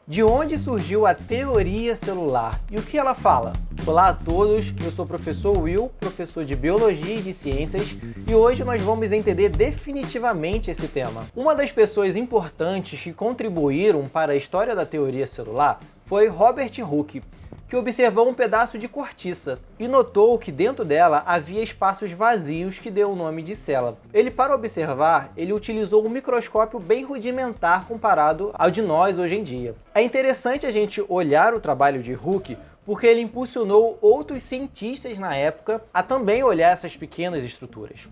De onde surgiu a teoria celular e o que ela fala? Olá a todos, eu sou o professor Will, professor de Biologia e de Ciências, e hoje nós vamos entender definitivamente esse tema. Uma das pessoas importantes que contribuíram para a história da teoria celular foi Robert Hooke, que observou um pedaço de cortiça e notou que dentro dela havia espaços vazios que deu o nome de célula. Para observar, ele utilizou um microscópio bem rudimentar comparado ao de nós hoje em dia. É interessante a gente olhar o trabalho de Hooke porque ele impulsionou outros cientistas na época a também olhar essas pequenas estruturas.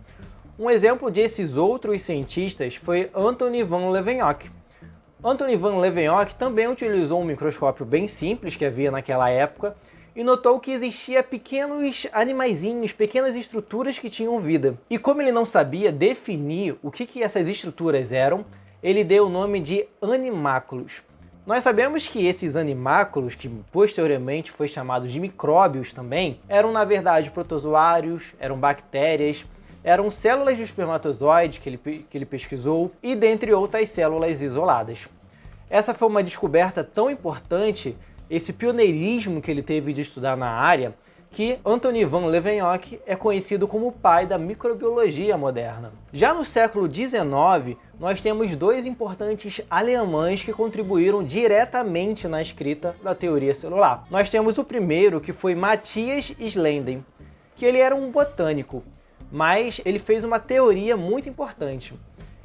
Um exemplo desses outros cientistas foi Antony van Leeuwenhoek. Antony van Leeuwenhoek também utilizou um microscópio bem simples que havia naquela época e notou que existia pequenos animaizinhos, pequenas estruturas que tinham vida. E como ele não sabia definir o que essas estruturas eram, ele deu o nome de animáculos. Nós sabemos que esses animáculos, que posteriormente foi chamado de micróbios também, eram na verdade protozoários, eram bactérias, eram células de espermatozoide que ele pesquisou e dentre outras células isoladas. Essa foi uma descoberta tão importante, esse pioneirismo que ele teve de estudar na área, que Antony van Leeuwenhoek é conhecido como o pai da microbiologia moderna. Já no século XIX, nós temos dois importantes alemães que contribuíram diretamente na escrita da teoria celular. Nós temos o primeiro, que foi Matthias Slenden, que ele era um botânico, mas ele fez uma teoria muito importante.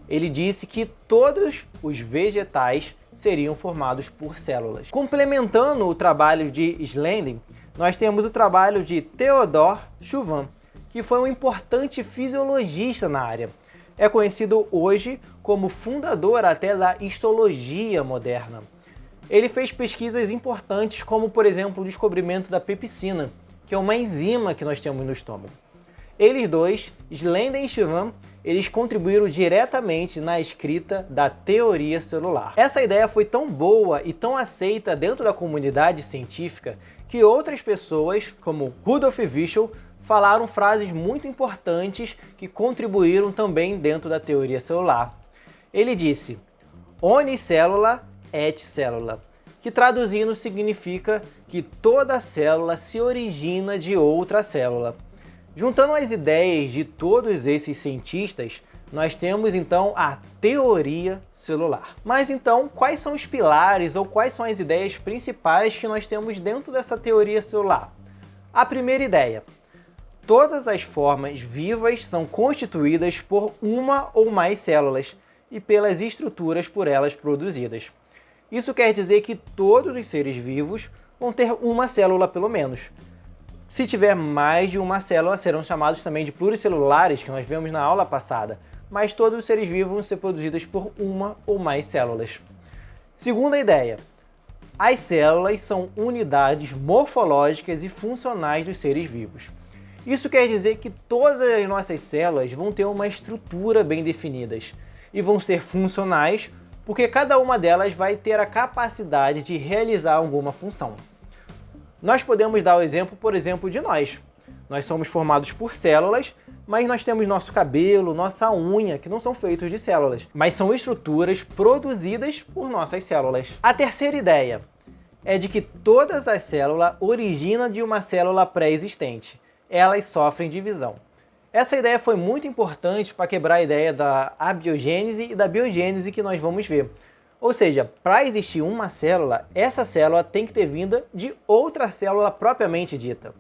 Ele disse que todos os vegetais seriam formados por células. Complementando o trabalho de Slenden, nós temos o trabalho de Theodor Schwann, que foi um importante fisiologista na área. É conhecido hoje como fundador até da histologia moderna. Ele fez pesquisas importantes como, por exemplo, o descobrimento da pepsina, que é uma enzima que nós temos no estômago. Eles dois, Slenden e Schwann, eles contribuíram diretamente na escrita da teoria celular. Essa ideia foi tão boa e tão aceita dentro da comunidade científica que outras pessoas, como Rudolf Virchow, falaram frases muito importantes que contribuíram também dentro da teoria celular. Ele disse, "Ogni cellula et cellula", que traduzindo significa que toda célula se origina de outra célula. Juntando as ideias de todos esses cientistas, nós temos então a teoria celular. Mas então, quais são os pilares ou quais são as ideias principais que nós temos dentro dessa teoria celular? A primeira ideia: todas as formas vivas são constituídas por uma ou mais células e pelas estruturas por elas produzidas. Isso quer dizer que todos os seres vivos vão ter uma célula pelo menos. Se tiver mais de uma célula, serão chamados também de pluricelulares, que nós vimos na aula passada, mas todos os seres vivos vão ser produzidos por uma ou mais células. Segunda ideia: as células são unidades morfológicas e funcionais dos seres vivos. Isso quer dizer que todas as nossas células vão ter uma estrutura bem definida e vão ser funcionais porque cada uma delas vai ter a capacidade de realizar alguma função. Nós podemos dar o exemplo, por exemplo, de nós. Nós somos formados por células, mas nós temos nosso cabelo, nossa unha, que não são feitos de células, mas são estruturas produzidas por nossas células. A terceira ideia é de que todas as células originam de uma célula pré-existente. Elas sofrem divisão. Essa ideia foi muito importante para quebrar a ideia da abiogênese e da biogênese que nós vamos ver. Ou seja, para existir uma célula, essa célula tem que ter vinda de outra célula propriamente dita.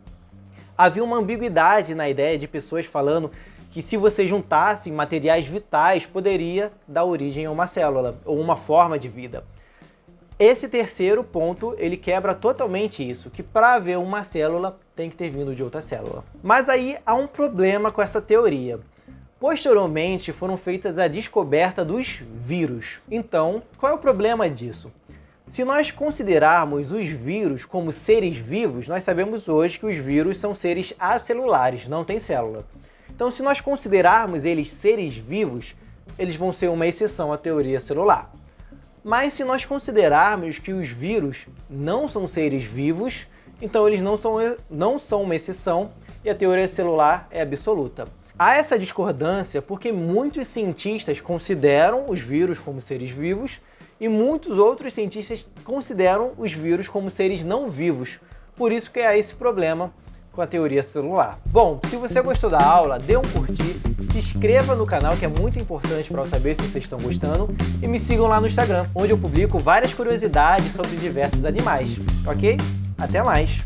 Havia uma ambiguidade na ideia de pessoas falando que se você juntasse materiais vitais, poderia dar origem a uma célula ou uma forma de vida. Esse terceiro ponto, ele quebra totalmente isso, que para haver uma célula tem que ter vindo de outra célula. Mas aí há um problema com essa teoria. Posteriormente, foram feitas a descoberta dos vírus. Então, qual é o problema disso? Se nós considerarmos os vírus como seres vivos, nós sabemos hoje que os vírus são seres acelulares, não têm célula. Então, se nós considerarmos eles seres vivos, eles vão ser uma exceção à teoria celular. Mas se nós considerarmos que os vírus não são seres vivos, então eles não são uma exceção e a teoria celular é absoluta. Há essa discordância porque muitos cientistas consideram os vírus como seres vivos e muitos outros cientistas consideram os vírus como seres não vivos. Por isso que há esse problema com a teoria celular. Bom, se você gostou da aula, dê um curtir, se inscreva no canal, que é muito importante para eu saber se vocês estão gostando, e me sigam lá no Instagram, onde eu publico várias curiosidades sobre diversos animais, ok? Até mais!